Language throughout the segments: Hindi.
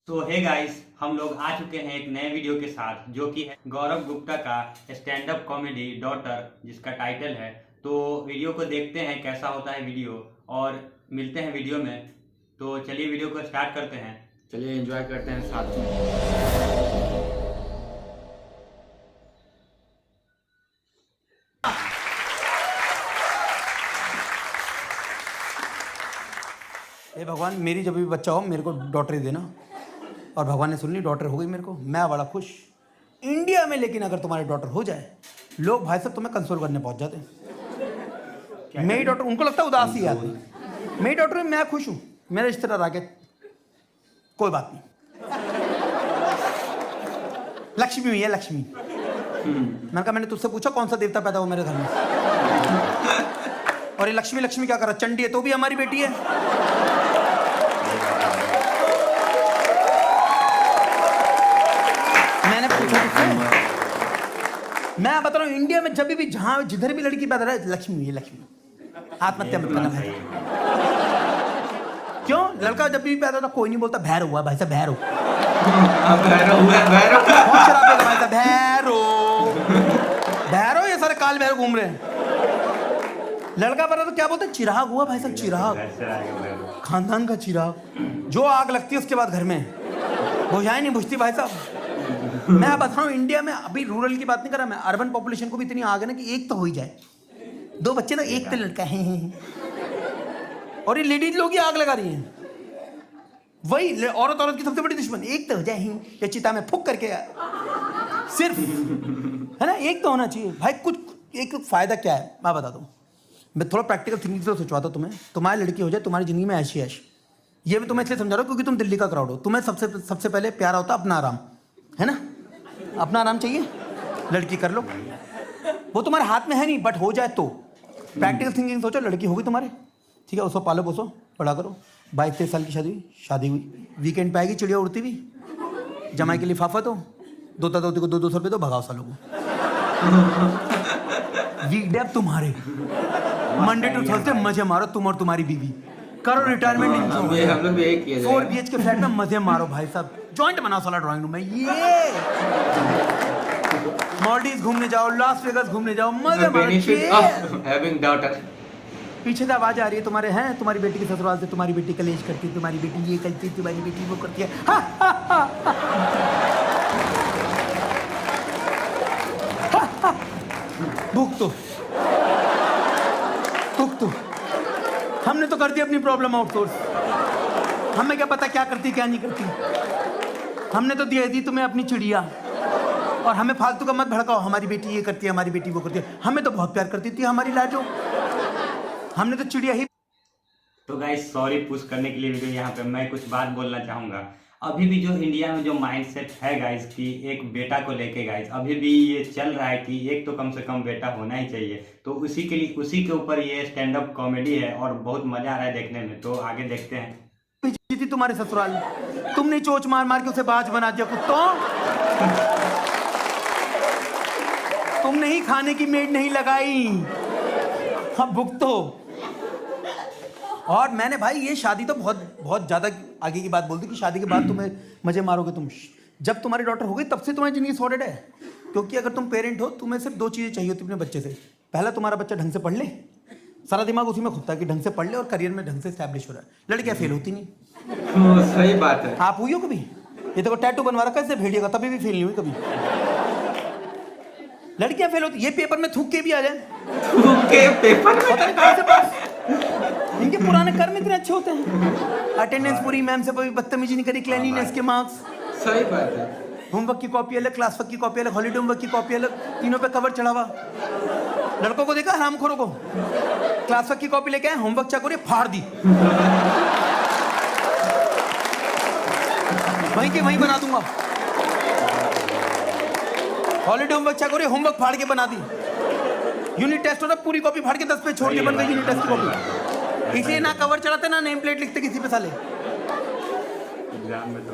तो हे गाइस, हम लोग आ चुके हैं एक नए वीडियो के साथ जो कि है गौरव गुप्ता का स्टैंड अप कॉमेडी डॉटर, जिसका टाइटल है। तो वीडियो को देखते हैं कैसा होता है वीडियो, और मिलते हैं वीडियो में। तो चलिए वीडियो को स्टार्ट करते हैं। चलिए एंजॉय करते हैं साथ में। हे भगवान, मेरी जब भी बच्चा हो मेरे को डॉटर ही देना। और भगवान ने सुन ली, डॉटर हो गई मेरे को, मैं बड़ा खुश इंडिया में। लेकिन अगर तुम्हारी डॉटर हो जाए, लोग भाई साहब तुम्हें कंसोल करने पहुंच जाते हैं। मेरी डॉटर, उनको लगता है उदासी है आदमी। मेरी डॉटर है, मैं खुश हूँ। मेरा रिश्तेदार आ गया, कोई बात नहीं, लक्ष्मी हुई है लक्ष्मी। मैंने कहा मैंने तुझसे पूछा कौन सा देवता पैदा हो मेरे घर में? और ये लक्ष्मी लक्ष्मी क्या कर रहा? चंडी है तो भी हमारी बेटी है। मैंने पूछा तुझसे, मैं बता रहा हूँ इंडिया में जब भी जहां जिधर भी लड़की पैदा रहे, लक्ष्मी हुई है लक्ष्मी। आत्महत्या मत करना भाई। क्यों? लड़का जब भी पैदा होता कोई नहीं बोलता भैरव हुआ भाई साहब, भैरव। बहुत शराब है भाई साहब, भैरव भैरव, ये सारे काल भैरव घूम रहे हैं। लड़का पैदा तो क्या बोलते? चिराग हुआ भाई साहब, चिराग, खानदान का चिराग। जो आग लगती है उसके बाद घर में बुझाई नहीं बुझती भाई साहब। मैं बता रहा हूँ इंडिया में, अभी रूरल की बात नहीं कर रहा मैं, अर्बन पॉपुलेशन को भी इतनी आग है ना कि एक तो हो ही जाए, दो बच्चे तो एक तो लड़का है। और ये लेडीज लोग ही आग लगा रही हैं। वही औरत औरत की सबसे बड़ी दुश्मन, एक तो हो जाए या चिता में फूक करके, सिर्फ है ना, एक तो होना चाहिए भाई। कुछ एक फायदा क्या है मैं बता दूं। मैं थोड़ा प्रैक्टिकल थिंकिंग से सोचवाता हूं तुम्हें। तुम्हारी लड़की हो जाए, तुम्हारी जिंदगी में ऐश ही ऐश। ये भी तुम्हें इसलिए समझा रहा हूं क्योंकि तुम दिल्ली का क्राउड हो। तुम्हें सबसे पहले प्यारा होता अपना आराम, है ना? अपना आराम चाहिए, लड़की कर लो। वो तुम्हारे हाथ में है नहीं, बट हो जाए तो प्रैक्टिकल थिंकिंग सोचो। लड़की होगी तुम्हारे, ठीक है, उसको पालो पोसो, बड़ा करो। 22-23 साल की शादी हुई, वीकेंड पे आएगी चिड़िया उड़ती हुई, जमाई के लिफाफा दो, दोता दोती को 200 रुपये दो, भगाओ सालों को। वीकडे अब तुम्हारे, मंडे टू थर्सडे मजे मारो तुम और तुम्हारी बीवी, करो रिटायरमेंट एंजॉय। हम लोग भी एक किए 4 BHK फ्लैट में मजे मारो भाई साहब। जॉइंट बनाओ साला ड्राइंग रूम में, ये मॉलडीव्स घूमने जाओ, लास वेगास घूमने जाओ, मजे मारो। पीछे से आवाज आ रही है तुम्हारे, हैं तुम्हारी बेटी के ससुराल से, तुम्हारी बेटी कलेश करती है, तुम्हारी बेटी ये करती है, तुम्हारी बेटी वो करती है। भूख तो हमने तो कर दी अपनी प्रॉब्लम आउटसोर्स। हमें क्या पता क्या करती क्या नहीं करती। हमने तो दे दी तुम्हें अपनी चिड़िया, और हमें फालतू का मत भड़काओ। हमारी बेटी ये करती है, हमारी बेटी वो करती है। हमें तो बहुत प्यार करती थी हमारी लाजो, हमने तो चिड़िया ही। तो गाइस, सॉरी पुश करने के लिए वीडियो। यहाँ पे मैं कुछ बात बोलना चाहूँगा। अभी भी जो इंडिया में जो माइंडसेट है गाइस कि एक बेटा को लेके, गाइस अभी भी ये चल रहा है कि एक तो कम से कम बेटा होना ही चाहिए। तो उसी के लिए, उसी के ऊपर ये स्टैंड अप कॉमेडी है और बहुत मजा आ रहा है देखने में। तो आगे देखते हैं। थी तुम्हारे ससुराल, तुमने चोच मार मार के उसे बाज बना दिया कुत्तों। तुमने ही खाने की मेड नहीं लगाई, हाँ भुगतो। और मैंने भाई ये शादी तो बहुत ज्यादा आगे की बात बोल दी कि शादी के बाद तुम्हें मजे मारोगे तुम। जब तुम्हारी डॉटर हो गई तब से तुम्हारी जिंदगी सॉर्टेड है। क्योंकि अगर तुम पेरेंट हो, तुम्हें सिर्फ 2 चीजें चाहिए होती अपने बच्चे से। पहला, तुम्हारा बच्चा ढंग से पढ़ ले, सारा दिमाग उसी में खुदता है कि ढंग से पढ़ ले और करियर में ढंग से स्टैब्लिश हो रहा है। लड़कियां फेल होती नहीं। सही बात है। आप हुई हो कभी? ये देखो टैटू बनवा रखा है भेड़िए का, तभी भी फेल नहीं हुई कभी। लड़कियां फेल होती, ये पेपर में थूक के भी आ जाए, पेपर पता नहीं कहां से पास। इनके पुराने कर्म इतने अच्छे होते हैं। अटेंडेंस पूरी, मैम से कोई बदतमीजी नहीं करी, क्लीनिनेस के मार्क्स। सही बात है। होमवर्क की कॉपी अलग, क्लास वर्क की कॉपी अलग, हॉलीडे होमवर्क की कॉपी अलग, तीनों पे कवर चढ़ा हुआ। लड़कों को देखा हरामखोरों को, क्लास वर्क की कॉपी लेके आए, होमवर्क चेक हो रही, फाड़ दी, वहीं के वहीं बना दूंगा। हॉलीडे होमवर्क चेक हो रही, होमवर्क फाड़ के बना दी। यूनिट टेस्ट हो रहा, पूरी कॉपी फाड़ के 10 पे छोड़ के बन गई यूनिट टेस्ट की कॉपी। इसलिए ना कवर चढ़ाते ना नेम प्लेट लिखते किसी पे साले। एग्जाम में तो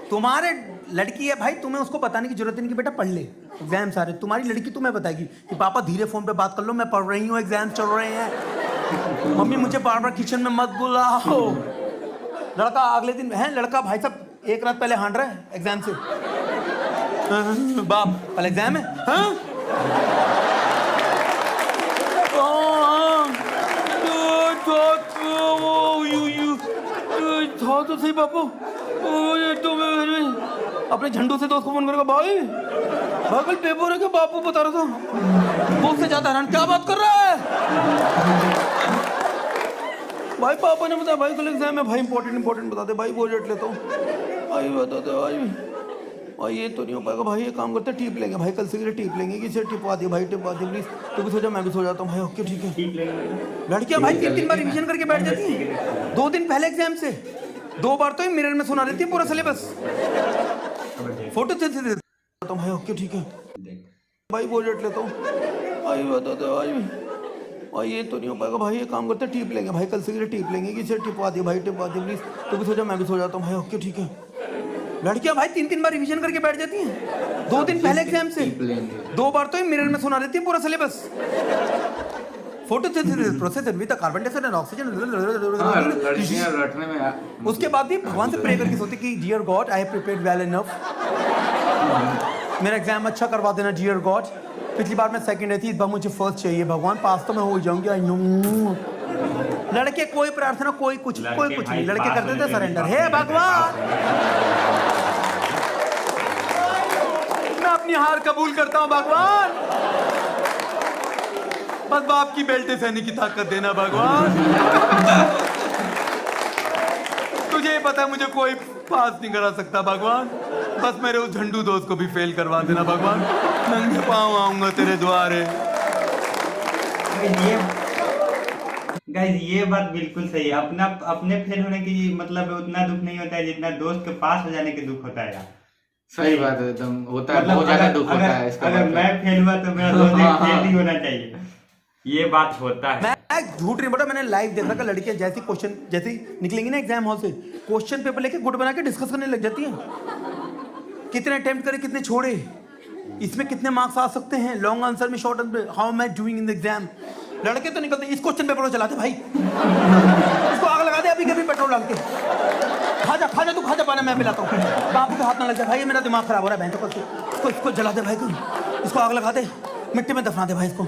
तुम्हारे लड़की है भाई, तुम्हें उसको बताने की जरूरत नहीं कि बेटा पढ़ ले, एग्जाम सारे। तुम्हारी लड़की तुम्हें बताएगी कि पापा धीरे फोन पे बात कर लो, मैं पढ़ रही हूँ, एग्जाम चल रहे हैं, मम्मी मुझे बार बार किचन में मत बुलाओ। लड़का अगले दिन है, लड़का भाई साहब एक रात पहले हांड रहा है एग्जाम से। बाप कल एग्जाम है। हाँ? तो सही बापू अपने झंडू से दोस्त को फोन करेगा, भाई कल पेपर है क्या? बापू बता रहा था वो से ज्यादा हैरान क्या बात कर रहा है भाई? पापा ने बताया भाई कल एग्जाम है। भाई इंपॉर्टेंट बता दे भाई, वो रेट लेता हूँ भाई, बता दे भाई ये तो नहीं हो पाएगा भाई। ये काम करते टिप लेंगे भाई, कल से टिप लेंगे कि टिपवा दिए भाई, टिपवा दिए प्लीज। तू भी सो जा मैं भी सो जाता हूँ भाई। ओके ठीक है। लड़कियां भाई 3 बार रिवीजन करके बैठ जाती हैं 2 दिन पहले एग्जाम से, 2 बार तो मिरर में सुना देती है पूरा सिलेबस। फोटो से देता हूँ भाई। ओके ठीक है भाई, वो रेट लेता हूँ भाई, बता दे भाई ये तो नहीं हो पाएगा भाई। ये काम करते टिप लेंगे भाई, कल से टिप लेंगे कि टिपवा दिए भाई, टिपवा दिए प्लीज। तू भी सो जा मैं भी सो जाता हूँ भाई। ओके ठीक है। लड़कियां भाई 3 बार रिवीजन करके बैठ जाती हैं 2 दिन पहले एग्जाम से, 2 बार तो मिरर में सुना देती है पूरा syllabus. Photosynthesis process with carbon dioxide and oxygen. लड़कियां रटने में उसके बाद भी भगवान से प्रे करके सोती कि dear God I have prepared well enough, मेरा एग्जाम अच्छा करवा देना डियर गॉड। पिछली बार मैं सेकंड आई थी, इस बार मुझे फर्स्ट चाहिए भगवान, पास तो मैं हो जाऊंगी। I know. लड़के कोई प्रार्थना कोई कुछ नहीं, लड़के करते थे सरेंडर। हे भगवान मैं अपनी हार कबूल करता हूं भगवान, बस बाप की बेल्टे सहने की ताकत देना भगवान। तुझे पता है मुझे कोई पास नहीं करा सकता भगवान, बस मेरे उस झंडू दोस्त को भी फेल करवा देना भगवान। नंगे पाँव आऊंगा तेरे द्वारे। गाइस ये बात बिल्कुल सही है। अपने फेल होने की मतलब उतना दुख नहीं होता है जितना दोस्त के पास हो जाने के दुख होता है। सही बात है, एकदम होता है, मतलब बहुत ज्यादा दुख होता है इसका। अगर मैं फेल हुआ तो मेरा दोस्त फेल ही होना चाहिए, ये बात होता है। मैं झूठ नहीं बोला, मैंने लाइव देखा कि लड़कियां जैसी क्वेश्चन जैसी निकलेंगी ना एग्जाम हॉल से, क्वेश्चन पेपर लेके गुट बना के डिस्कस करने लग जाती हैं। कितने अटेम्प्ट करे, कितने छोड़े, इसमें कितने मार्क्स आ सकते हैं, लॉन्ग आंसर में short answer, how am I doing in the exam. लड़के तो निकलते इस क्वेश्चन पेपर को चलाते भाई, इसको आग लगा दे अभी कभी पेट्रोल डाल के। खा जा तू, खा जा पाना मैं पिलाता हूँ। बाप के हाथ ना लग जाए भाई, मेरा दिमाग खराब हो रहा है बहन। इसको जला दे भाई, इसको आग लगा दे, मिट्टी में दफना दे भाई इसको।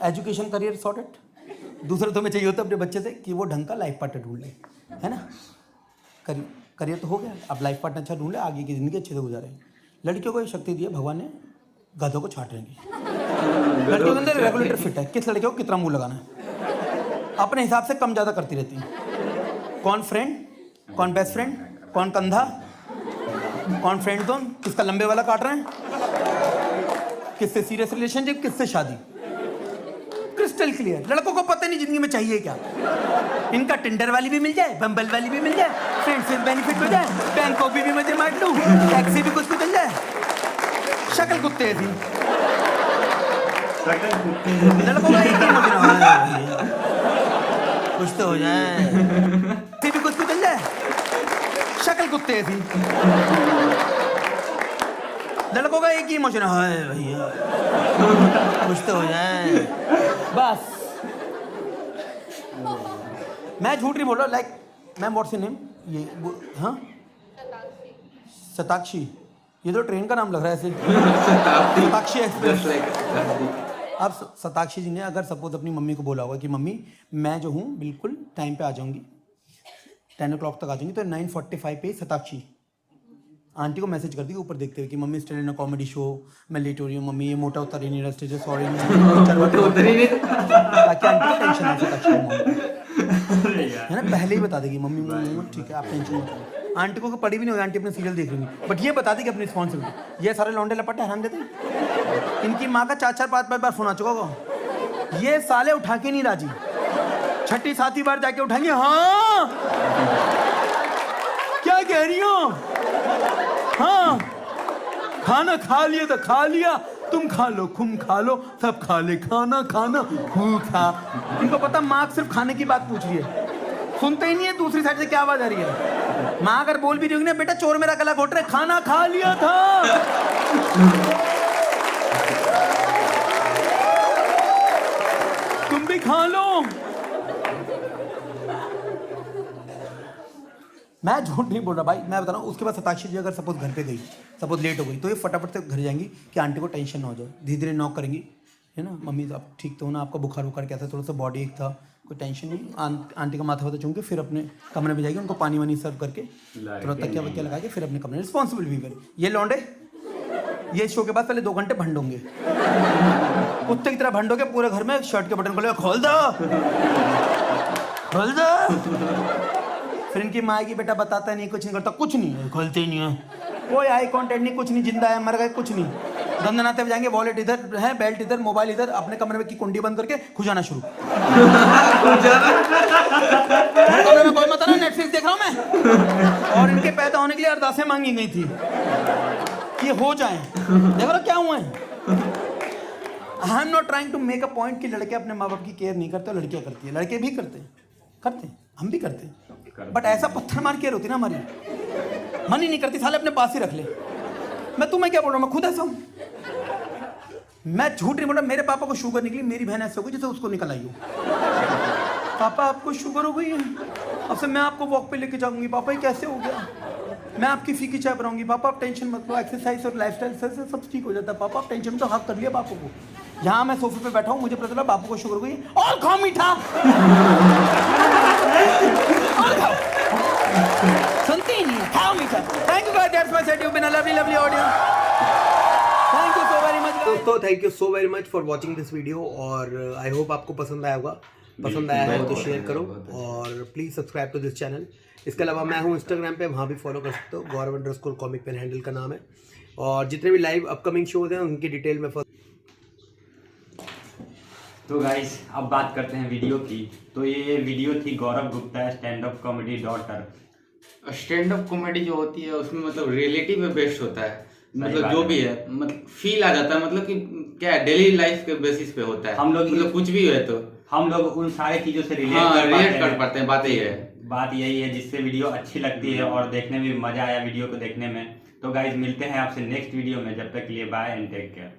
Education career sorted. दूसरा तुम्हें चाहिए होता है अपने बच्चे से कि वो ढंग का लाइफ पार्टनर ढूंढ ले, है ना। करियर तो हो गया, अब लाइफ पार्टनर अच्छा ढूंढ ले, आगे की जिंदगी अच्छे से गुजारे। लड़कियों को ये शक्ति दी है भगवान ने, गधों को छाटने की। लड़कियों के अंदर रेगुलेटर फिट है, किस लड़के को कितना मुंह लगाना है, अपने हिसाब से कम ज़्यादा करती रहती है। कौन फ्रेंड, कौन बेस्ट फ्रेंड, कौन कंधा, कौन फ्रेंड जोन, किसका लंबे वाला काट रहे हैं, किससे सीरियस रिलेशनशिप, किससे शादी, क्रिस्टल क्लियर। लड़कों को पता नहीं जिंदगी में चाहिए क्या। इनका टिंडर वाली भी मिल जाए, बम्बल वाली भी मिल जाए, फ्रेंडशिप बेनिफिट हो जाए, बैंकॉक भी मजे मार लूं, टैक्सी भी कुछ मिल जाए, शक्ल कुत्ते ऐसी। लड़कों का एक ही मजे कुछ तो हो जाए, भी कुछ मिल जाए, शक्ल कुत्ते ऐसी। लड़कों का एक ही इमोशन है भैया, कुछ तो हो जाए बस। मैं झूठ नहीं बोल रहा, like ma'am what's your name, ये हाँ शताक्षी, ये तो ट्रेन का नाम लग रहा है ऐसे। शताक्षी एक्सप्रेस। अब शताक्षी जी ने अगर सपोज अपनी मम्मी को बोला होगा कि मम्मी मैं जो हूँ बिल्कुल टाइम पे आ जाऊँगी, 10 o'clock तक आ जाऊँगी, तो 9:45 पे शताक्षी आंटी को मैसेज कर दी ऊपर देखते हुए कि mummy still in a comedy show, मैं लेट हो रही हूँ मम्मी, ये मोटा उतर ही नहीं रहा स्टेज, सॉरी ताकि आंटी को टेंशन है शताक्षी है ना, पहले ही बता देगी मम्मी ठीक है आप टेंशन मत लो। आंटी को पड़ी भी नहीं होगी, आंटी अपने सीरियल देख रही होगी, बट ये बता देगी अपनी रिस्पॉन्सिबिलिटी। ये सारे लौंडे लपटे हैरान देते हैं, इनकी माँ का 4-4 5-5 बार फोन आ चुका होगा, ये साले उठा के नहीं राजी, 6ठी 7वीं बार जाके उठाएंगे। हाँ क्या कह रही हो, हाँ खाना खा लिया तो खा लिया, तुम खा लो, खुम खा लो, सब खा ले, खाना खाना खा। इनको पता माँ सिर्फ खाने की बात पूछ रही है, सुनते ही नहीं है दूसरी साइड से क्या आवाज आ रही है। माँ अगर बोल भी रही होगी ना, बेटा चोर मेरा गला घोट रहे, खाना खा लिया था। तुम भी खा लो। मैं झूठ नहीं बोल रहा भाई, मैं बता रहा हूँ। उसके बाद सताक्षी जी अगर सपोज घर पे गई, सपोज लेट हो गई, तो ये फटाफट से घर जाएंगी कि आंटी को टेंशन ना हो जाए, धीरे धीरे नॉक करेंगी, है ना, मम्मी आप ठीक तो हो ना, आपका बुखार वुखार कैसा, थोड़ा सा बॉडी एक था, कोई टेंशन नहीं। आंटी का माथा वाथा चूम के फिर अपने कमरे में जाएगी, उनको पानी वानी सर्व करके थोड़ा तकिया वकिया लगा के फिर अपने कमरे, रिस्पॉन्सिबल वीवर। ये लौंडे ये शो के बाद पहले 2 घंटे भंडोंगे, कुत्ते की तरह भंडोगे पूरे घर में, शर्ट के बटन खोले, खोल दो खोल दो। फिर इनकी माँ की बेटा बताता नहीं, कुछ नहीं करता, कुछ नहीं है, खोलते ही नहीं है, कोई आई कॉन्टेक्ट नहीं, कुछ नहीं, जिंदा है मर गए कुछ नहीं। दंदनाते जाएंगे, वॉलेट इधर है, बेल्ट इधर, मोबाइल इधर, अपने कमरे में की कुंडी बंद करके खुजाना शुरू। कमरे में कोई मत ना, नेटफ्लिक्स देख रहा हूँ मैं। और इनके पैदा होने के लिए अरदासें मांगी गई थी कि ये हो जाए। देखो ना क्या हुआ है। I am not trying to make a point कि लड़के अपने माँ बाप की केयर नहीं करते, लड़कियां करती है, लड़के भी करते हैं, हम भी करते हैं, बट ऐसा पत्थर मार केयर होती ना हमारी, मन ही नहीं करती, साले अपने पास ही रख ले। मैं तुम्हें क्या बोल रहा हूँ, मैं खुद ऐसा हूँ, मैं झूठ नहीं बोल रहा। मेरे पापा को शुगर निकली, मेरी बहन ऐसे हो गई जैसे उसको निकल आई हो। पापा आपको शुगर हो गई है, अब से मैं आपको वॉक पे लेके जाऊंगी। पापा ये कैसे हो गया, मैं आपकी फीकी चाय बनाऊंगी। पापा आप टेंशन मत लो, एक्सरसाइज और लाइफस्टाइल से सब ठीक हो जाता है। पापा आप टेंशन, तो हक कर लिया बापू को। यहाँ मैं सोफे पे बैठा हूँ, मुझे पता चला बापू को शुगर हो गई, और खाओ मीठा और खाओ, सुनते ही नहीं है, खाओ मीठा। Thank you guys, that's my set, you been a lovely lovely audience, thank you so very much. दोस्तों thank you so very much for watching this video, और आई होप आपको पसंद आया होगा। पसंद आया है तो शेयर करो और please subscribe to this channel. इसके अलावा मैं हूँ इंस्टाग्राम पे, वहाँ भी फॉलो कर सकते हो, गौरव_कॉमिक पेन हैंडल का नाम है। और जितने भी लाइव अपकमिंग शोज हैं उनकी डिटेल में तो गाइस अब बात करते हैं वीडियो की। तो ये वीडियो थी Gaurav Gupta stand up comedy daughter. Stand up comedy जो होती है उसमें मतलब रियलिटी पे बेस्ड होता है, मतलब जो भी है, मतलब फील आ जाता है, मतलब कि क्या है, डेली लाइफ के बेसिस पे होता है। हम लोग मतलब कुछ भी है तो हम लोग उन सारी चीजों से रिलेट कर पाते हैं। बात यही है, बात यही है जिससे वीडियो अच्छी लगती है और देखने में मजा आया वीडियो को देखने में। तो गाइज मिलते हैं आपसे नेक्स्ट वीडियो में, जब तक के लिए बाय एंड टेक केयर।